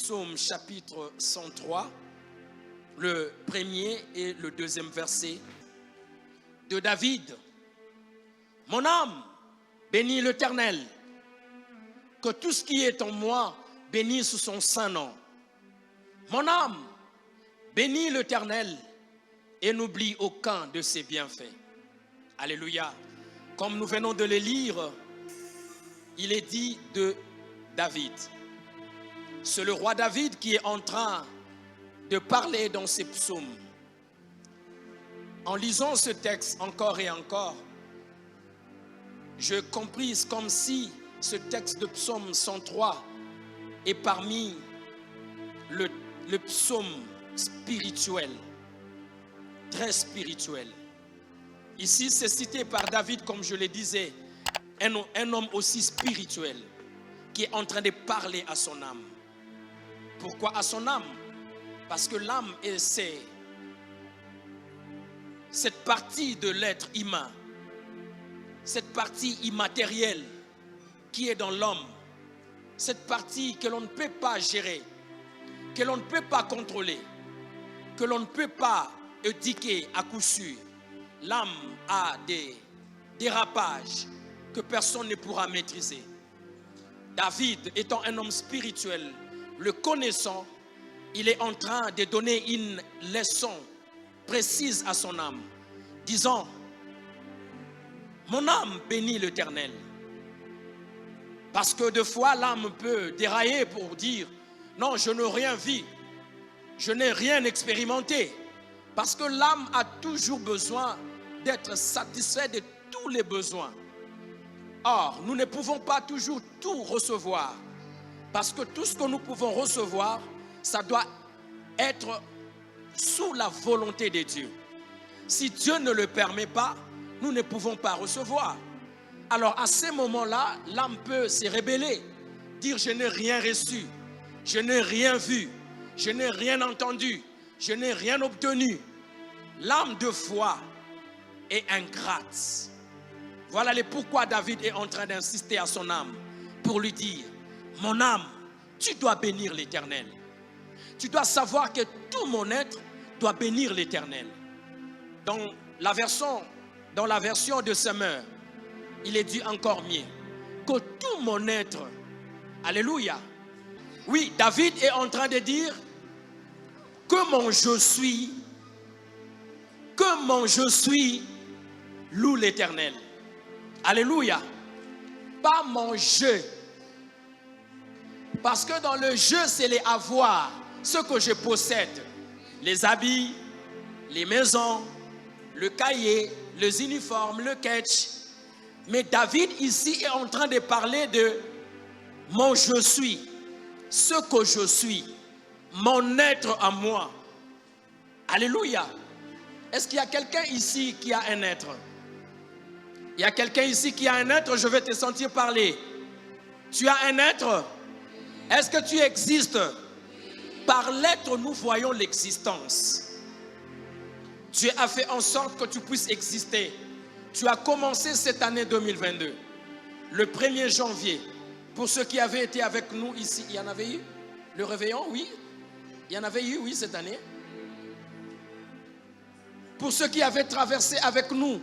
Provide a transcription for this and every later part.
psaume chapitre 103, le premier et le deuxième verset de David. Mon âme bénit l'Éternel, que tout ce qui est en moi bénisse son saint nom. Mon âme bénit l'Éternel et n'oublie aucun de ses bienfaits. Alléluia. Comme nous venons de le lire, il est dit de David. C'est le roi David qui est en train de parler dans ses psaumes. En lisant ce texte encore et encore, je compris comme si ce texte de psaume 103 est parmi le psaume spirituel, très spirituel. Ici, c'est cité par David, comme je le disais, un homme aussi spirituel qui est en train de parler à son âme. Pourquoi à son âme? Parce que l'âme est cette partie de l'être humain, cette partie immatérielle qui est dans l'homme, cette partie que l'on ne peut pas gérer, que l'on ne peut pas contrôler, que l'on ne peut pas éduquer à coup sûr. L'âme a des dérapages que personne ne pourra maîtriser. David, étant un homme spirituel, le connaissant, il est en train de donner une leçon précise à son âme, disant: mon âme bénit l'Éternel. Parce que des fois, l'âme peut dérailler pour dire: non, je n'ai rien vu, je n'ai rien expérimenté. Parce que l'âme a toujours besoin d'être satisfait de tous les besoins. Or, nous ne pouvons pas toujours tout recevoir. Parce que tout ce que nous pouvons recevoir, ça doit être sous la volonté de Dieu. Si Dieu ne le permet pas, nous ne pouvons pas recevoir. Alors à ce moment-là, l'âme peut se rébeller, dire: je n'ai rien reçu, je n'ai rien vu, je n'ai rien entendu, je n'ai rien obtenu. L'âme de foi est ingrate. Voilà le pourquoi David est en train d'insister à son âme pour lui dire: mon âme, tu dois bénir l'Éternel. Tu dois savoir que tout mon être doit bénir l'Éternel. Dans la version de Semeur, il est dit encore mieux: que tout mon être, alléluia. Oui, David est en train de dire que mon je suis loue l'Éternel. Alléluia. Pas mon je. Parce que dans le je, c'est les avoir, ce que je possède. Les habits, les maisons, le cahier, les uniformes, le catch. Mais David ici est en train de parler de mon je suis, ce que je suis, mon être à moi. Alléluia. Est-ce qu'il y a quelqu'un ici qui a un être? Il y a quelqu'un ici qui a un être, je vais te sentir parler. Tu as un être? Est-ce que tu existes? Par l'être, nous voyons l'existence. Dieu a fait en sorte que tu puisses exister. Tu as commencé cette année 2022, le 1er janvier. Pour ceux qui avaient été avec nous ici, il y en avait eu? Le réveillon, oui. Il y en avait eu, oui, cette année. Pour ceux qui avaient traversé avec nous,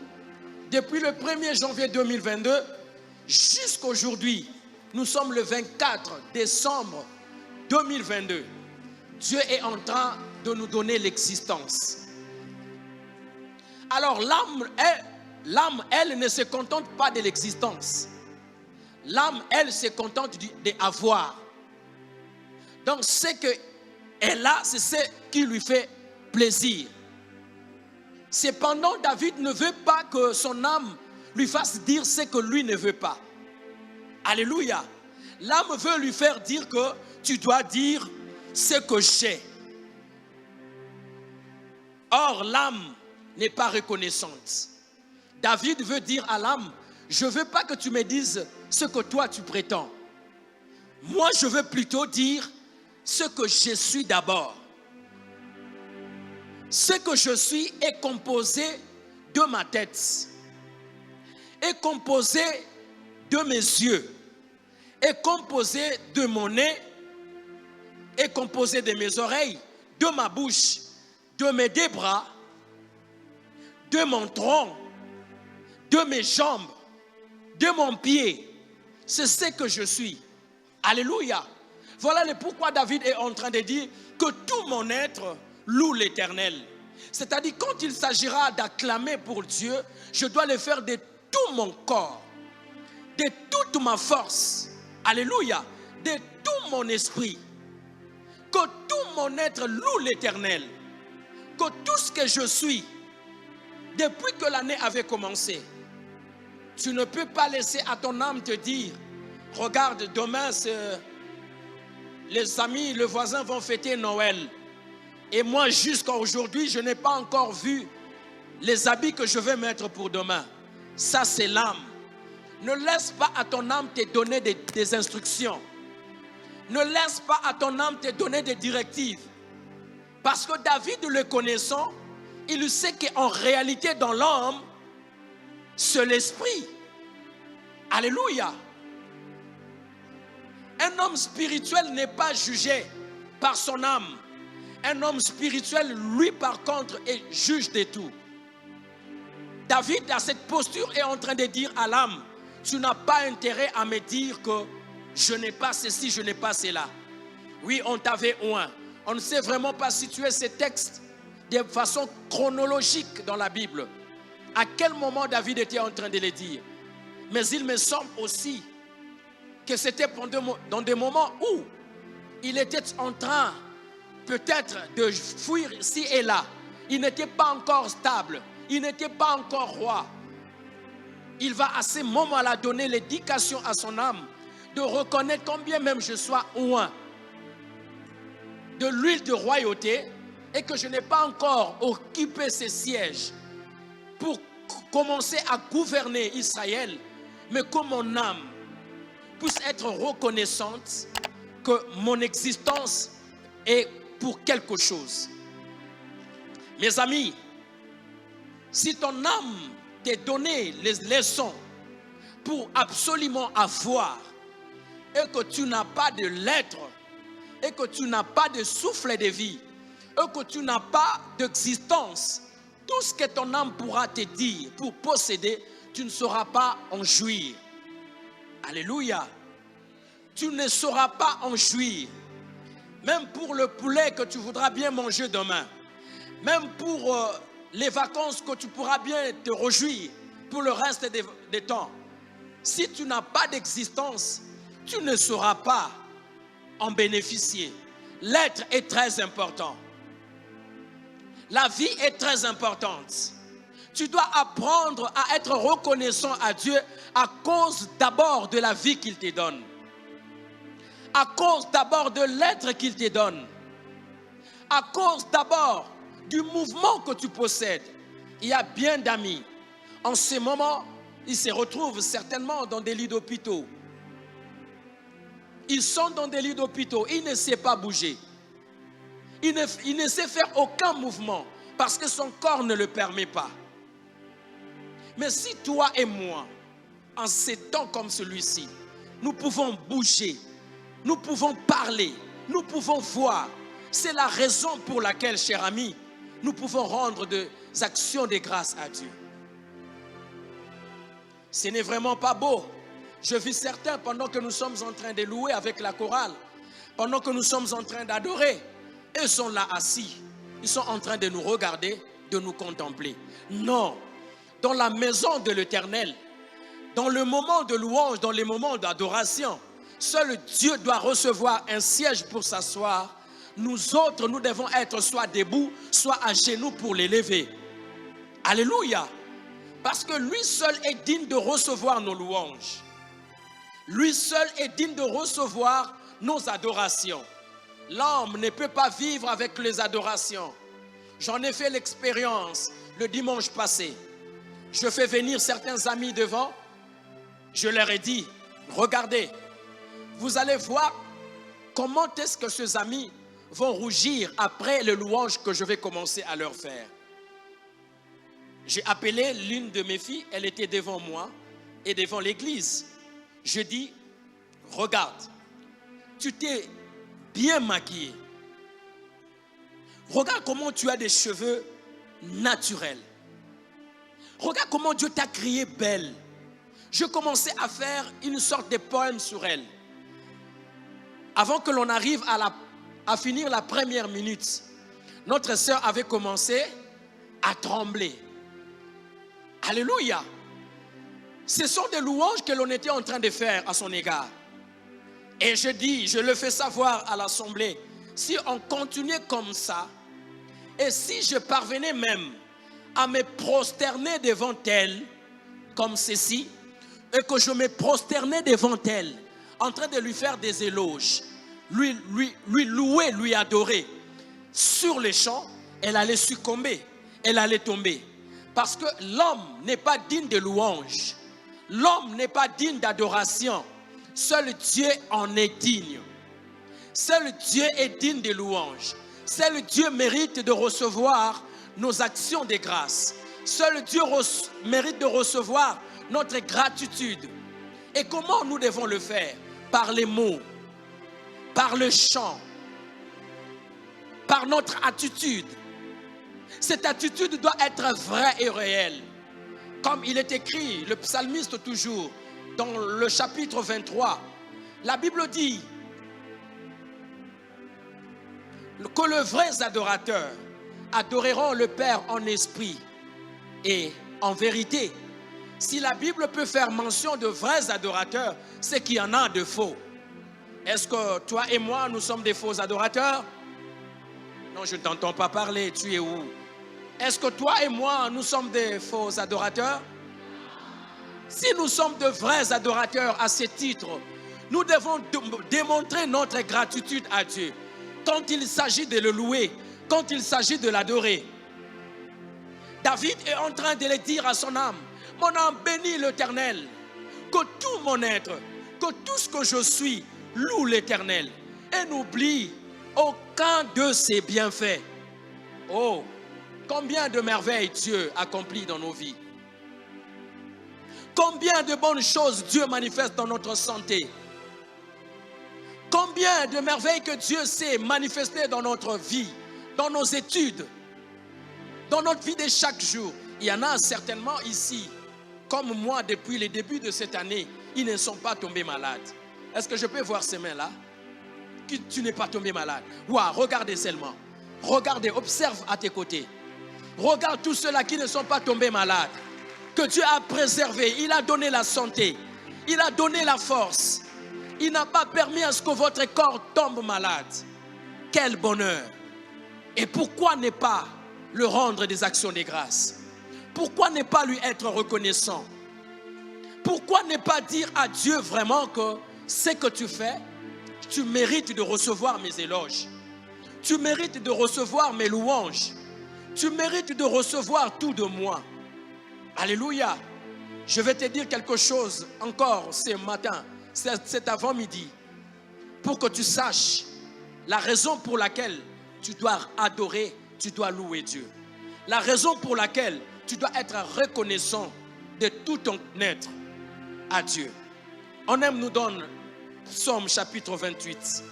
depuis le 1er janvier 2022, jusqu'à aujourd'hui, nous sommes le 24 décembre 2022. Dieu est en train de nous donner l'existence. Alors l'âme, elle, ne se contente pas de l'existence. L'âme, elle, se contente d'avoir. Donc ce qu'elle a, c'est ce qui lui fait plaisir. Cependant, David ne veut pas que son âme lui fasse dire ce que lui ne veut pas. Alléluia. L'âme veut lui faire dire que tu dois dire ce que j'ai. Or, l'âme n'est pas reconnaissante. David veut dire à l'âme: je ne veux pas que tu me dises ce que toi tu prétends. Moi, je veux plutôt dire ce que je suis d'abord. Ce que je suis est composé de ma tête, est composé de mes yeux, est composé de mon nez, est composé de mes oreilles, de ma bouche, de mes deux bras, de mon tronc, de mes jambes, de mon pied. C'est ce que je suis. Alléluia. Voilà le pourquoi David est en train de dire que tout mon être loue l'Éternel. C'est-à-dire quand il s'agira d'acclamer pour Dieu, je dois le faire de tout mon corps, de toute ma force. Alléluia. De tout mon esprit. Que tout mon être loue l'Éternel. Que tout ce que je suis, depuis que l'année avait commencé, tu ne peux pas laisser à ton âme te dire, regarde, demain, les amis, les voisins vont fêter Noël. Et moi, jusqu'à aujourd'hui, je n'ai pas encore vu les habits que je vais mettre pour demain. Ça, c'est l'âme. Ne laisse pas à ton âme te donner des instructions. Ne laisse pas à ton âme te donner des directives. Parce que David, le connaissant, il sait qu'en réalité, dans l'homme, c'est l'esprit. Alléluia. Un homme spirituel n'est pas jugé par son âme. Un homme spirituel, lui, par contre, est juge de tout. David, à cette posture, est en train de dire à l'âme, tu n'as pas intérêt à me dire que je n'ai pas ceci, je n'ai pas cela. Oui, on t'avait oint. On ne sait vraiment pas situer ces textes de façon chronologique dans la Bible. À quel moment David était en train de les dire. Mais il me semble aussi que c'était dans des moments où il était en train peut-être de fuir ci et là. Il n'était pas encore stable. Il n'était pas encore roi. Il va à ces moments-là donner l'éducation à son âme de reconnaître combien même je sois oint de l'huile de royauté et que je n'ai pas encore occupé ces sièges pour commencer à gouverner Israël, mais que mon âme puisse être reconnaissante que mon existence est pour quelque chose. Mes amis, si ton âme t'a donné les leçons pour absolument avoir et que tu n'as pas de lettres et que tu n'as pas de souffle de vie et que tu n'as pas d'existence, tout ce que ton âme pourra te dire pour posséder, tu ne sauras pas en jouir. Alléluia. Tu ne sauras pas en jouir. Même pour le poulet que tu voudras bien manger demain. Même pour les vacances que tu pourras bien te réjouir pour le reste des temps. Si tu n'as pas d'existence, tu ne sauras pas en bénéficier. L'être est très important. La vie est très importante. Tu dois apprendre à être reconnaissant à Dieu à cause d'abord de la vie qu'il te donne. À cause d'abord de l'être qu'il te donne. À cause d'abord du mouvement que tu possèdes. Il y a bien d'amis. En ce moment, ils se retrouvent certainement dans des lits d'hôpitaux. Ils sont dans des lits d'hôpitaux. Ils ne savent pas bouger. Il ne sait faire aucun mouvement parce que son corps ne le permet pas. Mais si toi et moi, en ces temps comme celui-ci, nous pouvons bouger, nous pouvons parler, nous pouvons voir, c'est la raison pour laquelle, cher ami, nous pouvons rendre des actions de grâce à Dieu. Ce n'est vraiment pas beau. Je vis certains pendant que nous sommes en train de louer avec la chorale, pendant que nous sommes en train d'adorer, ils sont là assis. Ils sont en train de nous regarder, de nous contempler. Non, dans la maison de l'Éternel, dans le moment de louange, dans les moments d'adoration, seul Dieu doit recevoir un siège pour s'asseoir. Nous autres, nous devons être soit debout, soit à genoux pour l'élever. Alléluia. Parce que lui seul est digne de recevoir nos louanges. Lui seul est digne de recevoir nos adorations. L'homme ne peut pas vivre avec les adorations. J'en ai fait l'expérience le dimanche passé. Je fais venir certains amis devant. Je leur ai dit, regardez, vous allez voir comment est-ce que ces amis vont rougir après le louange que je vais commencer à leur faire. J'ai appelé l'une de mes filles, elle était devant moi et devant l'église. Je dis, regarde, tu t'es bien maquillée. Regarde comment tu as des cheveux naturels. Regarde comment Dieu t'a créée belle. Je commençais à faire une sorte de poème sur elle. Avant que l'on arrive à finir la première minute, notre sœur avait commencé à trembler. Alléluia. Ce sont des louanges que l'on était en train de faire à son égard. Et je le fais savoir à l'assemblée, si on continuait comme ça, et si je parvenais même à me prosterner devant elle, comme ceci, et que je me prosternais devant elle, en train de lui faire des éloges, lui louer, lui adorer, sur les champs, elle allait succomber, elle allait tomber. Parce que l'homme n'est pas digne de louange, l'homme n'est pas digne d'adoration, seul Dieu en est digne. Seul Dieu est digne de louange. Seul Dieu mérite de recevoir nos actions de grâce. Seul Dieu mérite de recevoir notre gratitude. Et comment nous devons le faire? Par les mots, par le chant, par notre attitude. Cette attitude doit être vraie et réelle. Comme il est écrit, le psalmiste toujours, dans le chapitre 23, la Bible dit que les vrais adorateurs adoreront le Père en esprit et en vérité. Si la Bible peut faire mention de vrais adorateurs, c'est qu'il y en a de faux. Est-ce que toi et moi, nous sommes des faux adorateurs? Non, je ne t'entends pas parler, tu es où? Est-ce que toi et moi, nous sommes des faux adorateurs? Si nous sommes de vrais adorateurs à ce titre, nous devons démontrer notre gratitude à Dieu. Quand il s'agit de le louer, quand il s'agit de l'adorer. David est en train de le dire à son âme: mon âme bénit l'Éternel, que tout mon être, que tout ce que je suis, loue l'Éternel et n'oublie aucun de ses bienfaits. Oh, combien de merveilles Dieu accomplit dans nos vies. Combien de bonnes choses Dieu manifeste dans notre santé. Combien de merveilles que Dieu sait manifester dans notre vie, dans nos études, dans notre vie de chaque jour. Il y en a certainement ici, comme moi depuis le début de cette année, ils ne sont pas tombés malades. Est-ce que je peux voir ces mains-là? Que tu n'es pas tombé malade. Waouh, regardez seulement. Regardez, observe à tes côtés. Regarde tous ceux-là qui ne sont pas tombés malades. Que Dieu a préservé. Il a donné la santé. Il a donné la force. Il n'a pas permis à ce que votre corps tombe malade. Quel bonheur. Et pourquoi ne pas le rendre des actions de grâce? Pourquoi ne pas lui être reconnaissant? Pourquoi ne pas dire à Dieu vraiment que ce que tu fais, tu mérites de recevoir mes éloges. Tu mérites de recevoir mes louanges. Tu mérites de recevoir tout de moi. Alléluia. Je vais te dire quelque chose encore ce matin, cet avant-midi, pour que tu saches la raison pour laquelle tu dois adorer, tu dois louer Dieu. La raison pour laquelle tu dois être reconnaissant de tout ton être à Dieu. On aime nous donne Psaume chapitre 28,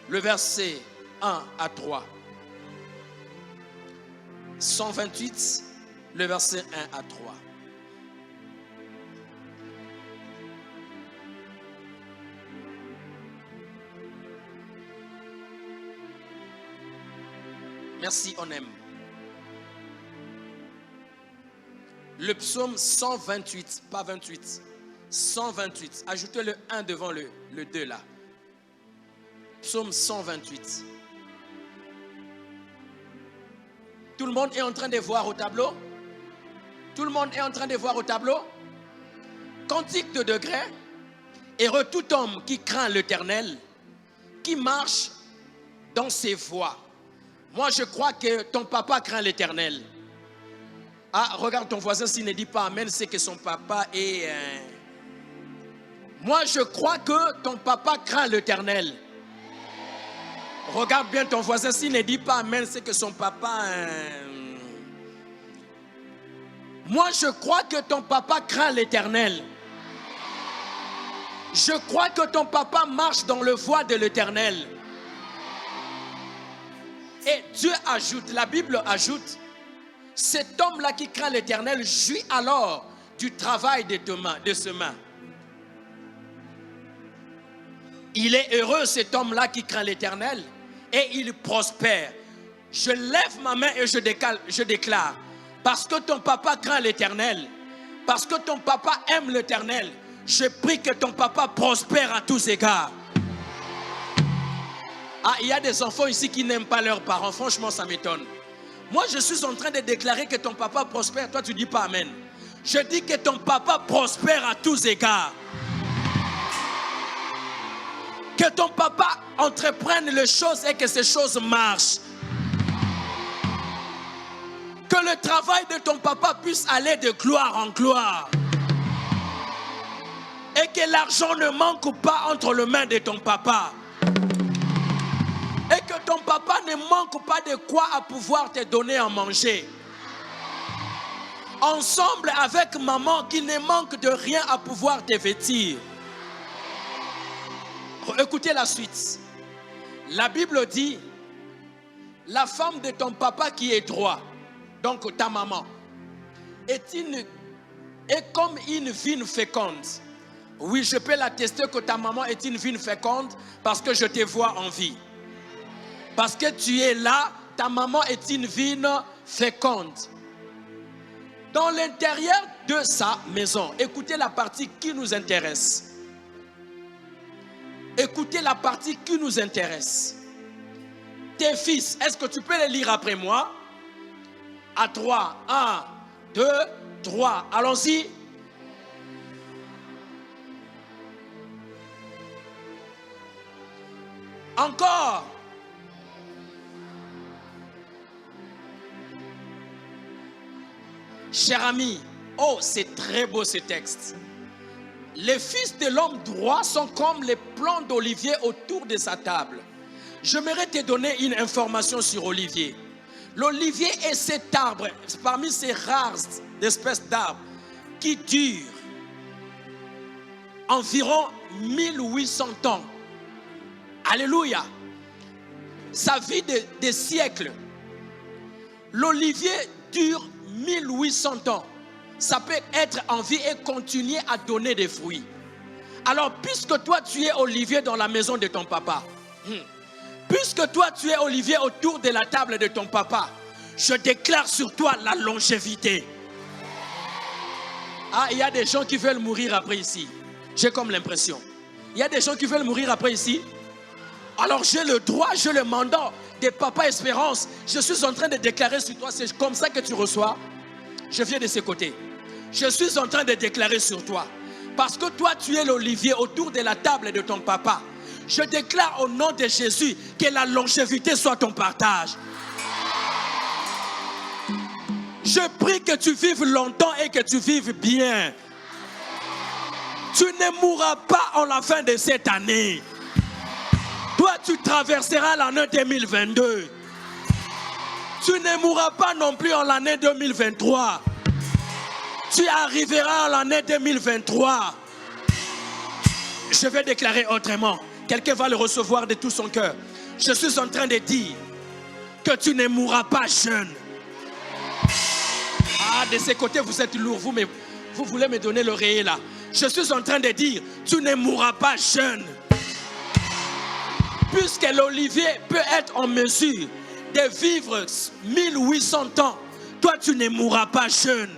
le verset 1 à 3. 128, le verset 1 à 3. Merci, on aime. Le psaume 128, pas 28. 128. Ajoutez le 1 devant le 2 là. Psaume 128. Tout le monde est en train de voir au tableau? Tout le monde est en train de voir au tableau? Cantique de degrés. Heureux tout homme qui craint l'Éternel, qui marche dans ses voies. Moi, je crois que ton papa craint l'Éternel. Ah, regarde ton voisin, s'il ne dit pas amen, c'est que son papa est... Moi, je crois que ton papa craint l'Éternel. Regarde bien ton voisin, s'il ne dit pas amen, c'est que son papa... Moi, je crois que ton papa craint l'Éternel. Je crois que ton papa marche dans le voie de l'Éternel. Et Dieu ajoute, la Bible ajoute, cet homme-là qui craint l'Éternel jouit alors du travail de ses mains. Il est heureux cet homme-là qui craint l'Éternel et il prospère. Je lève ma main et je déclare, parce que ton papa craint l'Éternel, parce que ton papa aime l'Éternel, je prie que ton papa prospère à tous égards. Ah, il y a des enfants ici qui n'aiment pas leurs parents. Franchement, ça m'étonne. Moi, je suis en train de déclarer que ton papa prospère. Toi, tu dis pas amen. Je dis que ton papa prospère à tous égards. Que ton papa entreprenne les choses et que ces choses marchent. Que le travail de ton papa puisse aller de gloire en gloire. Et que l'argent ne manque pas entre les mains de ton papa. Et que ton papa ne manque pas de quoi à pouvoir te donner à manger. Ensemble avec maman qui ne manque de rien à pouvoir te vêtir. Écoutez la suite. La Bible dit, la femme de ton papa qui est droit, donc ta maman, est comme une vigne féconde. Oui, je peux l'attester que ta maman est une vigne féconde parce que je te vois en vie. Parce que tu es là, ta maman est une vigne féconde. Dans l'intérieur de sa maison, écoutez la partie qui nous intéresse. Écoutez la partie qui nous intéresse. Tes fils, est-ce que tu peux les lire après moi? À 3. 1, 2, 3. Allons-y. Encore. Cher ami, oh, c'est très beau ce texte. Les fils de l'homme droit sont comme les plants d'olivier autour de sa table. J'aimerais te donner une information sur Olivier. L'olivier est cet arbre, parmi ces rares espèces d'arbres, qui dure environ 1800 ans. Alléluia. Ça vit des siècles. L'olivier dure 1800 ans. Ça peut être en vie et continuer à donner des fruits. Alors, puisque toi, tu es olivier dans la maison de ton papa, puisque toi, tu es olivier autour de la table de ton papa, je déclare sur toi la longévité. Ah, il y a des gens qui veulent mourir après ici. J'ai comme l'impression. Il y a des gens qui veulent mourir après ici. Alors, j'ai le droit, j'ai le mandat de Papa Espérance. Je suis en train de déclarer sur toi, c'est comme ça que tu reçois. Je viens de ce côté. Je suis en train de déclarer sur toi. Parce que toi, tu es l'olivier autour de la table de ton papa. Je déclare au nom de Jésus que la longévité soit ton partage. Je prie que tu vives longtemps et que tu vives bien. Tu ne mourras pas en la fin de cette année. Toi, tu traverseras l'année 2022. Tu ne mourras pas non plus en l'année 2023. Tu arriveras en l'année 2023. Je vais déclarer autrement. Quelqu'un va le recevoir de tout son cœur. Je suis en train de dire que tu ne mourras pas jeune. Ah, de ces côtés, vous êtes lourd. Vous voulez me donner l'oreiller là. Je suis en train de dire, tu ne mourras pas jeune. Puisque l'olivier peut être en mesure de vivre 1800 ans, toi tu ne mourras pas jeune.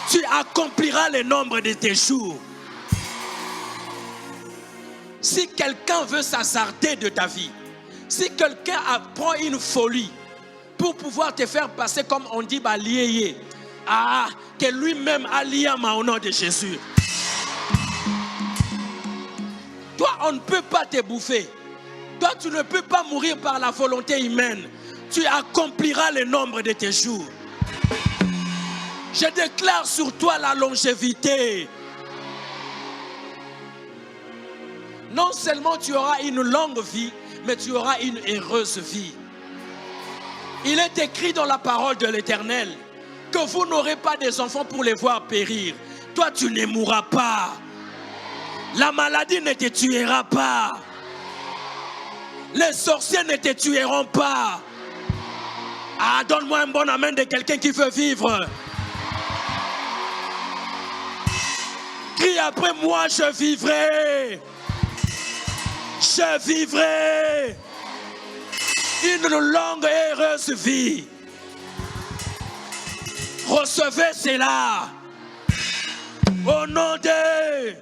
Tu accompliras le nombre de tes jours. Si quelqu'un veut s'hasarder de ta vie, si quelqu'un apprend une folie pour pouvoir te faire passer comme on dit, lié, que lui-même a lié au nom de Jésus. Toi, on ne peut pas te bouffer. Toi, tu ne peux pas mourir par la volonté humaine. Tu accompliras le nombre de tes jours. Je déclare sur toi la longévité. Non seulement tu auras une longue vie, mais tu auras une heureuse vie. Il est écrit dans la parole de l'Éternel que vous n'aurez pas des enfants pour les voir périr. Toi, tu ne mourras pas. La maladie ne te tuera pas. Les sorciers ne te tueront pas. Ah, donne-moi un bon amen de quelqu'un qui veut vivre. Crie après moi, je vivrai. Je vivrai une longue et heureuse vie. Recevez cela. Au nom de...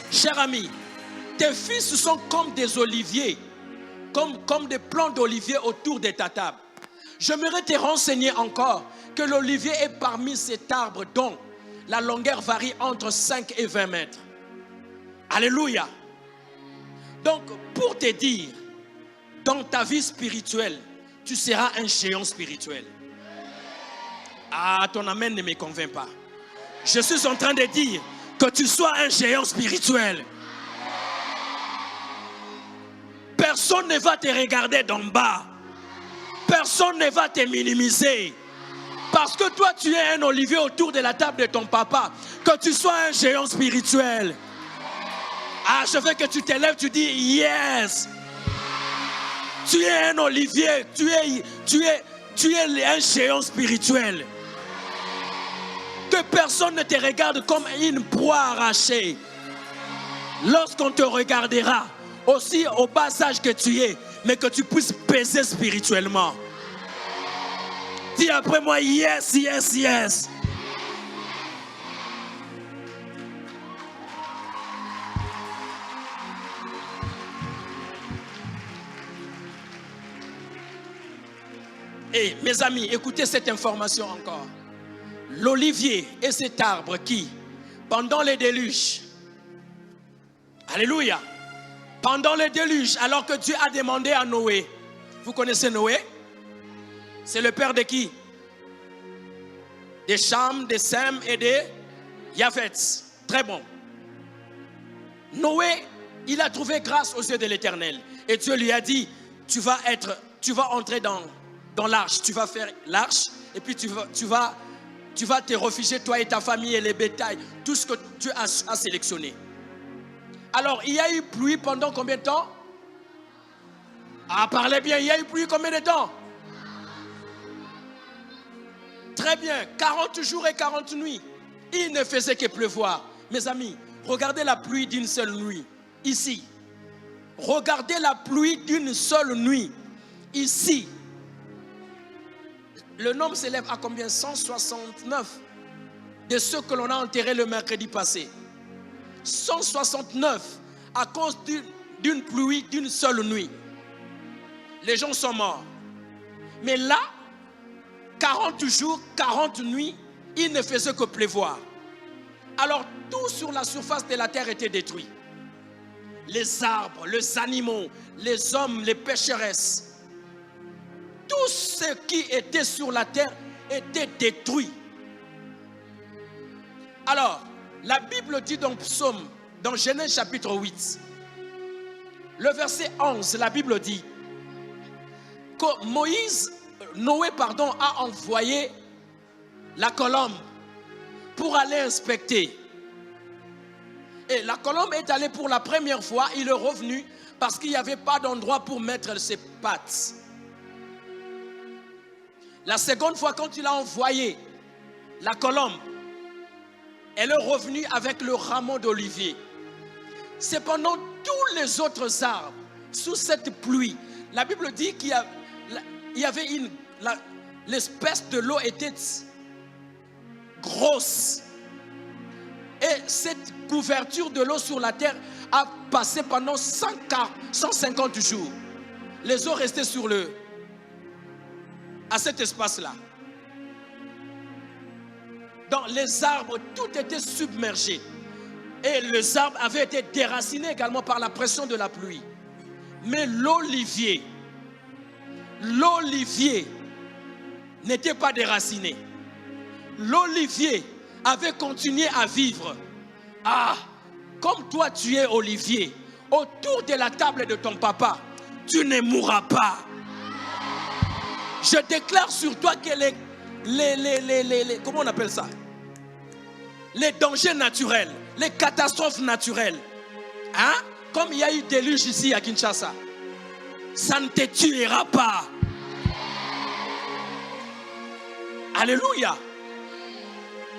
Cher ami, tes fils sont comme des oliviers, comme des plants d'olivier autour de ta table. J'aimerais te renseigner encore que l'olivier est parmi cet arbre dont la longueur varie entre 5 et 20 mètres. Alléluia. Donc, pour te dire, dans ta vie spirituelle, tu seras un géant spirituel. Ah, ton amen ne me convainc pas. Je suis en train de dire que tu sois un géant spirituel. Personne ne va te regarder d'en bas. Personne ne va te minimiser. Parce que toi, tu es un olivier autour de la table de ton papa. Que tu sois un géant spirituel. Ah, je veux que tu te lèves, tu dis yes. Tu es un olivier. Tu es un géant spirituel. Que personne ne te regarde comme une proie arrachée. Lorsqu'on te regardera, aussi au bas âge que tu es, mais que tu puisses peser spirituellement. Dis après moi, yes, yes, yes. Et mes amis, écoutez cette information encore. L'olivier est cet arbre qui, pendant les déluges, alléluia, pendant les déluges, alors que Dieu a demandé à Noé, vous connaissez Noé? C'est le père de qui? De Cham, de Sem et de Japheth. Très bon. Noé, il a trouvé grâce aux yeux de l'Éternel. Et Dieu lui a dit, tu vas entrer dans l'arche, tu vas faire l'arche, et puis tu vas te réfugier, toi et ta famille et les bétails, tout ce que tu as sélectionné. Alors, il y a eu pluie pendant combien de temps? Ah, parlez bien, il y a eu pluie combien de temps? Très bien, 40 jours et 40 nuits. Il ne faisait que pleuvoir. Mes amis, regardez la pluie d'une seule nuit. Ici. Regardez la pluie d'une seule nuit. Ici. Le nombre s'élève à combien? 169 de ceux que l'on a enterrés le mercredi passé. 169 à cause d'une pluie d'une seule nuit. Les gens sont morts. Mais là, 40 jours, 40 nuits, il ne faisait que pleuvoir. Alors tout sur la surface de la terre était détruit. Les arbres, les animaux, les hommes, les pécheresses. Tout ce qui était sur la terre était détruit. Alors, la Bible dit dans Psaume, dans Genèse chapitre 8, le verset 11, la Bible dit que Noé a envoyé la colombe pour aller inspecter. Et la colombe est allée pour la première fois, il est revenu parce qu'il n'y avait pas d'endroit pour mettre ses pattes. La seconde fois, quand il a envoyé la colombe, elle est revenue avec le rameau d'olivier. Cependant, tous les autres arbres, sous cette pluie, la Bible dit qu'il y avait l'espèce de l'eau était grosse. Et cette couverture de l'eau sur la terre a passé pendant 150 jours. Les eaux restaient à cet espace-là. Dans les arbres, tout était submergé. Et les arbres avaient été déracinés également par la pression de la pluie. Mais l'olivier n'était pas déraciné. L'olivier avait continué à vivre. Ah, comme toi tu es olivier, autour de la table de ton papa, tu ne mourras pas. Je déclare sur toi que comment on appelle ça? Les dangers naturels, les catastrophes naturelles. Hein? Comme il y a eu déluge ici à Kinshasa. Ça ne te tuera pas. Alléluia.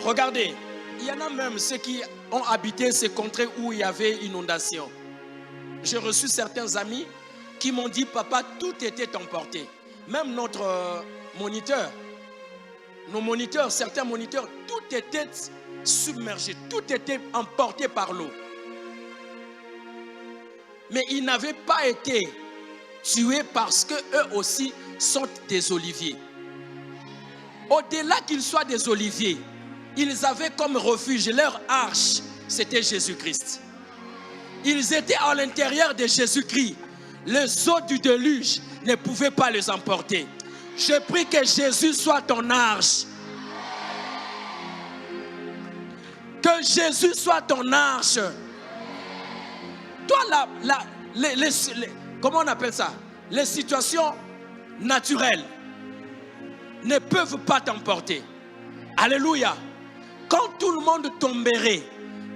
Regardez, il y en a même ceux qui ont habité ces contrées où il y avait inondation. J'ai reçu certains amis qui m'ont dit, papa, tout était emporté. Même notre moniteur, nos moniteurs, certains moniteurs, tout était submergé, tout était emporté par l'eau. Mais ils n'avaient pas été tués parce qu'eux aussi sont des oliviers. Au-delà qu'ils soient des oliviers, ils avaient comme refuge, leur arche, c'était Jésus-Christ. Ils étaient à l'intérieur de Jésus-Christ. Les eaux du déluge ne pouvaient pas les emporter. Je prie que Jésus soit ton arche. Que Jésus soit ton arche. Toi, comment on appelle ça? Les situations naturelles ne peuvent pas t'emporter. Alléluia. Quand tout le monde tomberait,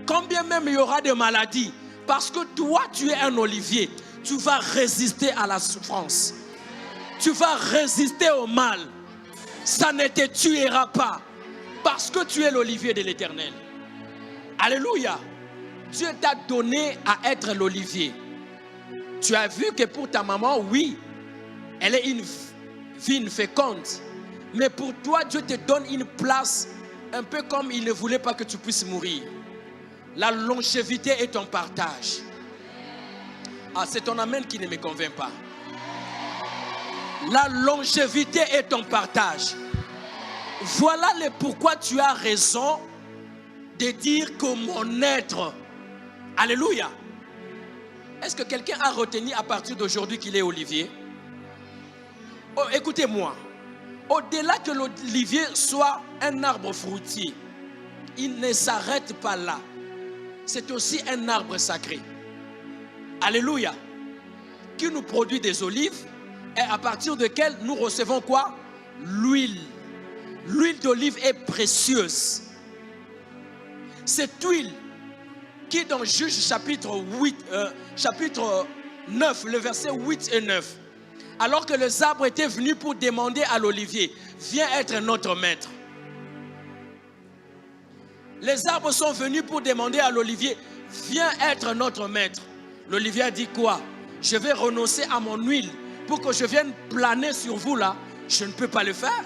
quand bien même il y aura des maladies, parce que toi tu es un olivier, tu vas résister à la souffrance. Tu vas résister au mal. Ça ne te tuera pas. Parce que tu es l'olivier de l'Éternel. Alléluia. Dieu t'a donné à être l'olivier. Tu as vu que pour ta maman, oui, elle est une vigne féconde. Mais pour toi, Dieu te donne une place un peu comme il ne voulait pas que tu puisses mourir. La longévité est ton partage. Ah, c'est ton amen qui ne me convainc pas. La longévité est ton partage. Voilà le pourquoi tu as raison de dire que mon être. Alléluia. Est-ce que quelqu'un a retenu à partir d'aujourd'hui qu'il est olivier? Oh, écoutez-moi. Au-delà que l'olivier soit un arbre fruitier, il ne s'arrête pas là. C'est aussi un arbre sacré. Alléluia. Qui nous produit des olives et à partir de nous recevons quoi? L'huile. L'huile d'olive est précieuse. Cette huile qui dans Juge chapitre 9, le verset 8 et 9. Alors que les arbres étaient venus pour demander à l'olivier, viens être notre maître. Les arbres sont venus pour demander à l'olivier, viens être notre maître. L'olivier a dit quoi? Je vais renoncer à mon huile pour que je vienne planer sur vous là. Je ne peux pas le faire.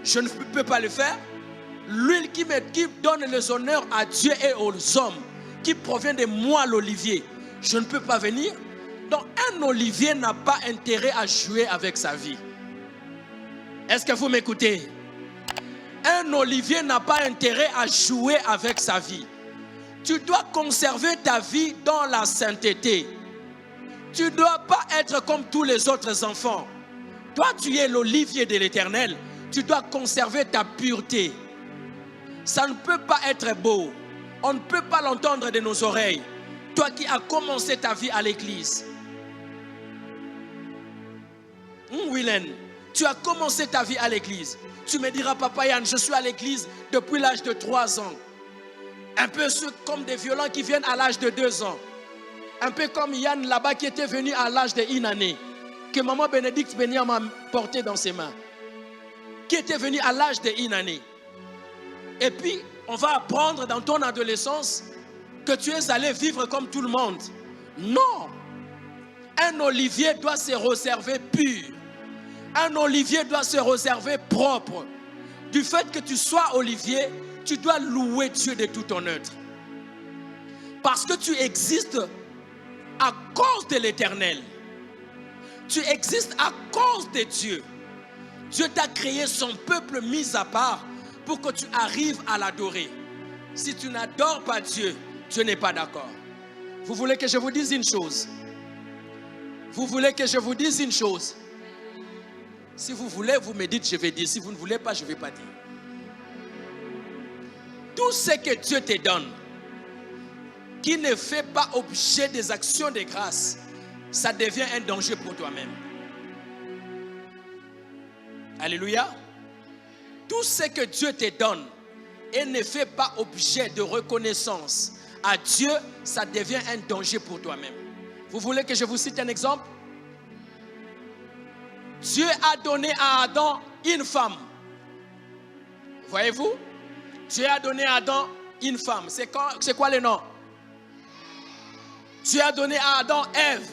Je ne peux pas le faire. L'huile qui donne les honneurs à Dieu et aux hommes, qui provient de moi l'olivier, je ne peux pas venir. Donc un olivier n'a pas intérêt à jouer avec sa vie. Est-ce que vous m'écoutez? Un olivier n'a pas intérêt à jouer avec sa vie. Tu dois conserver ta vie dans la sainteté. Tu ne dois pas être comme tous les autres enfants. Toi, tu es l'olivier de l'Éternel. Tu dois conserver ta pureté. Ça ne peut pas être beau. On ne peut pas l'entendre de nos oreilles. Toi qui as commencé ta vie à l'église. Willen, tu as commencé ta vie à l'église. Tu me diras, Papa Yann, je suis à l'église depuis l'âge de 3 ans. Un peu comme des violents qui viennent à l'âge de 2 ans. Un peu comme Yann là-bas qui était venu à l'âge d'1 année. Que maman Bénédicte Bénia m'a porté dans ses mains. Qui était venu à l'âge d'1 année. Et puis, on va apprendre dans ton adolescence que tu es allé vivre comme tout le monde. Non. Un olivier doit se réserver pur. Un olivier doit se réserver propre. Du fait que tu sois olivier, tu dois louer Dieu de tout ton être. Parce que tu existes à cause de l'Éternel. Tu existes à cause de Dieu. Dieu t'a créé son peuple mis à part pour que tu arrives à l'adorer. Si tu n'adores pas Dieu, Dieu n'est pas d'accord. Vous voulez que je vous dise une chose? Vous voulez que je vous dise une chose? Si vous voulez, vous me dites, je vais dire. Si vous ne voulez pas, je ne vais pas dire. Tout ce que Dieu te donne, qui ne fait pas objet des actions de grâce, ça devient un danger pour toi-même. Alléluia. tout ce que Dieu te donne et ne fait pas objet de reconnaissance à Dieu, ça devient un danger pour toi-même. Vous voulez que je vous cite un exemple? Dieu a donné à Adam une femme. Voyez-vous? Dieu a donné à Adam une femme. C'est quoi le nom? Dieu a donné à Adam Ève.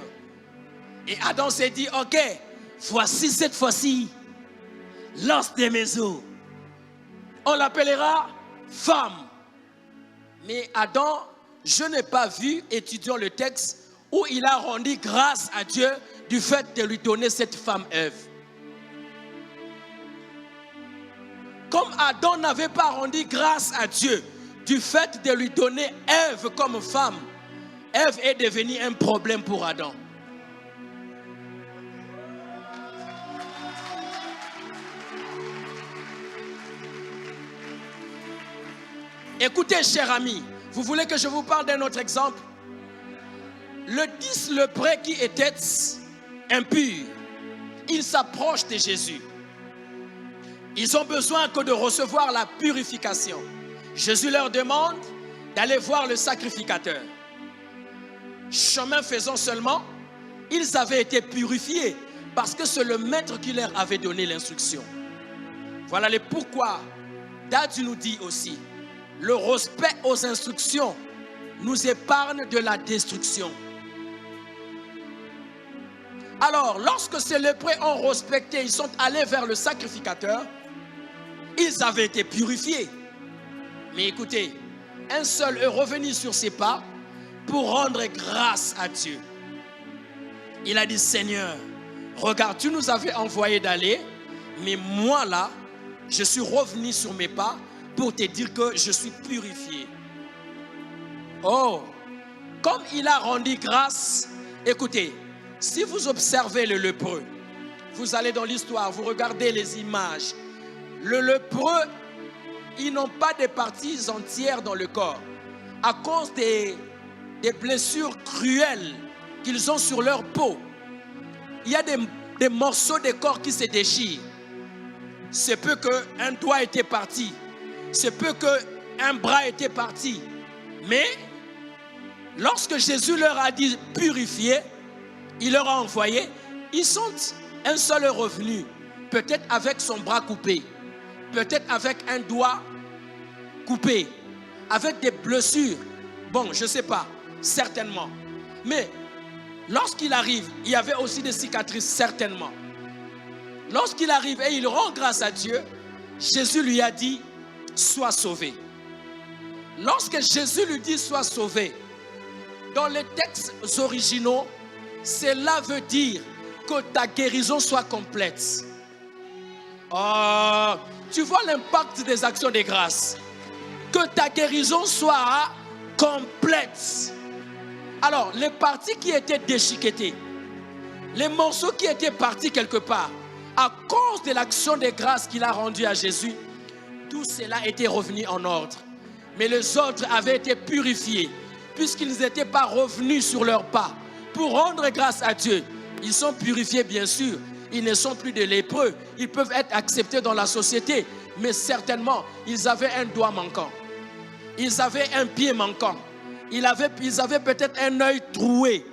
Et Adam s'est dit, ok, voici cette fois-ci l'os de mes os. On l'appellera femme. Mais Adam, je n'ai pas vu, étudiant le texte, où il a rendu grâce à Dieu du fait de lui donner cette femme Ève. Comme Adam n'avait pas rendu grâce à Dieu du fait de lui donner Ève comme femme, Ève est devenue un problème pour Adam. Écoutez, cher ami, vous voulez que je vous parle d'un autre exemple? Le 10 lépreux qui étaient impurs, ils s'approchent de Jésus. Ils ont besoin que de recevoir la purification. Jésus leur demande d'aller voir le sacrificateur. Chemin faisant seulement, ils avaient été purifiés parce que c'est le maître qui leur avait donné l'instruction. Voilà le pourquoi Dadju nous dit aussi, le respect aux instructions nous épargne de la destruction. Alors, lorsque ces lépreux ont respecté, ils sont allés vers le sacrificateur, ils avaient été purifiés. Mais écoutez, un seul est revenu sur ses pas pour rendre grâce à Dieu. Il a dit, Seigneur, regarde, tu nous avais envoyé d'aller, mais moi là, je suis revenu sur mes pas pour te dire que je suis purifié. Oh, comme il a rendu grâce, écoutez, si vous observez le lépreux, vous allez dans l'histoire, vous regardez les images. Le lépreux, ils n'ont pas de parties entières dans le corps à cause des blessures cruelles qu'ils ont sur leur peau. Il y a des morceaux de corps qui se déchirent. C'est peu qu'un doigt était parti. C'est peu qu'un bras était parti. Mais lorsque Jésus leur a dit purifier, il leur a envoyé, ils sont un seul revenu, peut-être avec son bras coupé, peut-être avec un doigt coupé, avec des blessures. Bon, je ne sais pas, certainement. Mais lorsqu'il arrive, il y avait aussi des cicatrices, certainement. Lorsqu'il arrive et il rend grâce à Dieu, Jésus lui a dit, sois sauvé. Lorsque Jésus lui dit, sois sauvé, dans les textes originaux, cela veut dire que ta guérison soit complète. Oh, tu vois l'impact des actions de grâce. Que ta guérison soit complète. Alors, les parties qui étaient déchiquetées, les morceaux qui étaient partis quelque part, à cause de l'action de grâce qu'il a rendue à Jésus, tout cela était revenu en ordre. Mais les autres avaient été purifiés, puisqu'ils n'étaient pas revenus sur leurs pas. Pour rendre grâce à Dieu, ils sont purifiés bien sûr. Ils ne sont plus des lépreux. Ils peuvent être acceptés dans la société. Mais certainement, ils avaient un doigt manquant. Ils avaient un pied manquant. Ils avaient peut-être un œil troué.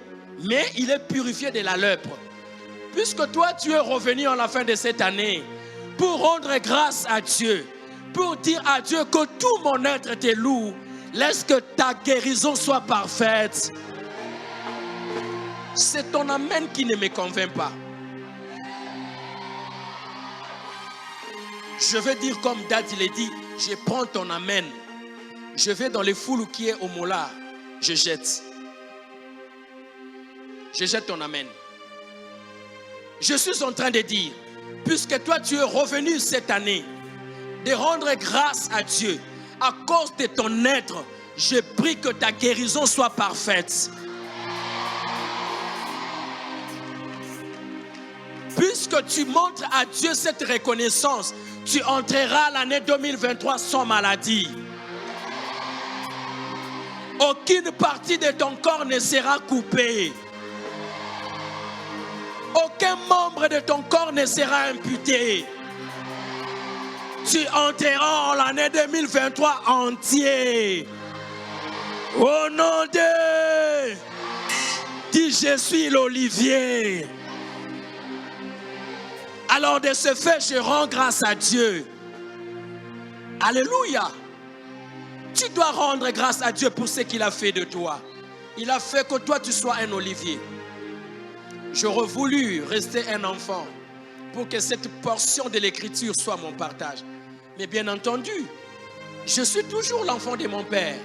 Mais il est purifié de la lèpre. Puisque toi, tu es revenu en la fin de cette année pour rendre grâce à Dieu, pour dire à Dieu que tout mon être te loue, laisse que ta guérison soit parfaite. C'est ton amen qui ne me convainc pas. Je vais dire comme Dad il a dit, je prends ton amen. Je vais dans les foules qui est au molar. Je jette. Je jette ton amen. Je suis en train de dire, puisque toi tu es revenu cette année, de rendre grâce à Dieu, à cause de ton être, je prie que ta guérison soit parfaite. Puisque tu montres à Dieu cette reconnaissance, tu entreras l'année 2023 sans maladie. Aucune partie de ton corps ne sera coupée. Aucun membre de ton corps ne sera imputé. Tu entreras en l'année 2023 entier. Au nom de... Dis, je suis l'olivier. Alors de ce fait, je rends grâce à Dieu. Alléluia. Tu dois rendre grâce à Dieu pour ce qu'il a fait de toi. Il a fait que toi, tu sois un olivier. J'aurais voulu rester un enfant pour que cette portion de l'écriture soit mon partage. Mais bien entendu, je suis toujours l'enfant de mon Père.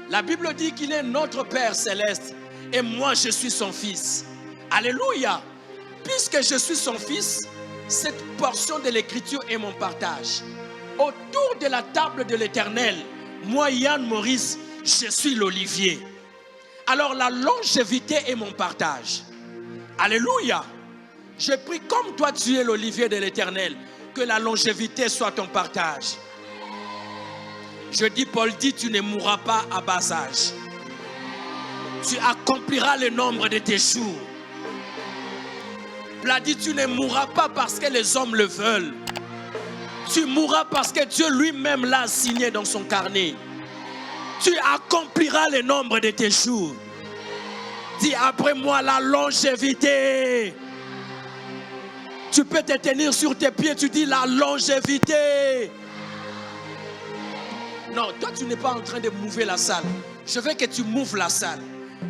La Bible dit qu'il est notre Père céleste et moi, je suis son fils. Alléluia. Puisque je suis son fils, cette portion de l'écriture est mon partage. Autour de la table de l'Éternel, moi, Yann Maurice, je suis l'olivier. Alors la longévité est mon partage. Alléluia. Je prie comme toi tu es l'olivier de l'Éternel, que la longévité soit ton partage. Je dis, Paul dit, tu ne mourras pas à bas âge. Tu accompliras le nombre de tes jours. Paul dit, tu ne mourras pas parce que les hommes le veulent. Tu mourras parce que Dieu lui-même l'a signé dans son carnet. Tu accompliras le nombre de tes jours. Dis après moi la longévité. Tu peux te tenir sur tes pieds, tu dis la longévité. Non, toi tu n'es pas en train de mouver la salle. Je veux que tu mouves la salle.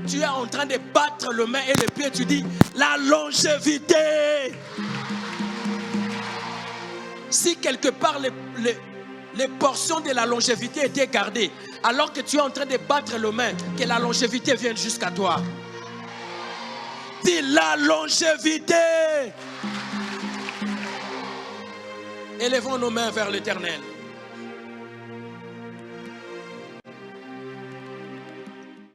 Tu es en train de battre le main et le pied, tu dis la longévité. Si quelque part les portions de la longévité étaient gardées, alors que tu es en train de battre le main, que la longévité vienne jusqu'à toi. Dis la longévité. Élevons nos mains vers l'Éternel.